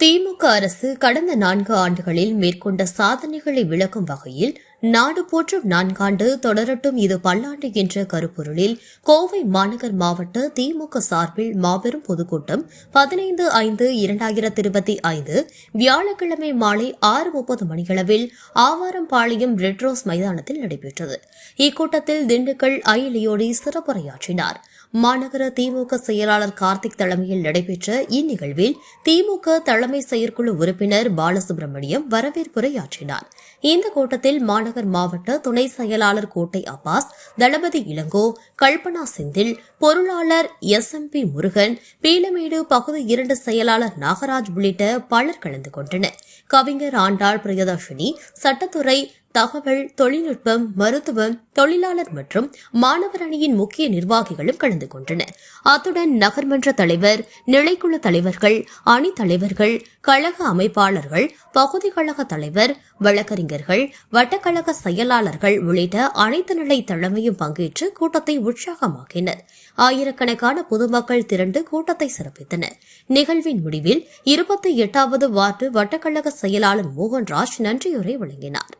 திமுக அரசு கடந்த 4 ஆண்டுகளில் மேற்கொண்ட சாதனைகளை விளக்கும் வகையில் நாடு போற்றும் 4 ஆண்டு தொடரட்டும் இது பல்லாண்டு என்ற கருப்பொருளில் கோவை மாநகர் மாவட்ட திமுக சார்பில் மாபெரும் பொதுக்கூட்டம் 15/5/2025 வியாழக்கிழமை மாலை 6:30 மணியளவில் ஆவாரம்பாளையம் ரெட் ரோஸ் மைதானத்தில் நடைபெற்றது. இக்கூட்டத்தில் திண்டுக்கல் ஐலியோடி சிறப்புரையாற்றினார். மாநகர திமுக செயலாளர் கார்த்திக் தலைமையில் நடைபெற்ற இந்நிகழ்வில் திமுக தலைமை செயற்குழு உறுப்பினர் பாலசுப்ரமணியம் வரவேற்புரையாற்றினார். இந்த கூட்டத்தில் மாநகர் மாவட்ட துணை செயலாளர் கோட்டை அப்பாஸ், தளபதி இளங்கோ, கல்பனா செந்தில், பொருளாளர் SMP முருகன், பீளமேடு பகுதி 2 செயலாளர் நாகராஜ் உள்ளிட்ட பலர் கலந்து கொண்டனர். கவிஞர் ஆண்டாள் பிரியதர்ஷினி, சட்டத்துறை, தகவல் தொழில்நுட்பம், மருத்துவம், தொழிலாளர் மற்றும் மாணவர் அணியின் முக்கிய நிர்வாகிகளும் கலந்து கொண்டனர். அத்துடன் நகர்மன்ற தலைவர், நிலைக்குழு தலைவர்கள், அணி தலைவர்கள், கழக அமைப்பாளர்கள், பகுதி கழக தலைவர், வழக்கறிஞர்கள், வட்டக்கழக செயலாளர்கள் உள்ளிட்ட அனைத்து நிலை தலைமையும் பங்கேற்று கூட்டத்தை உற்சாகமாக்கினர். ஆயிரக்கணக்கான பொதுமக்கள் திரண்டு கூட்டத்தை சிறப்பித்தனர். நிகழ்வின் முடிவில் 28வது வார்டு வட்டக்கழக செயலாளர் மோகன்ராஜ் நன்றியுரை வழங்கினார்.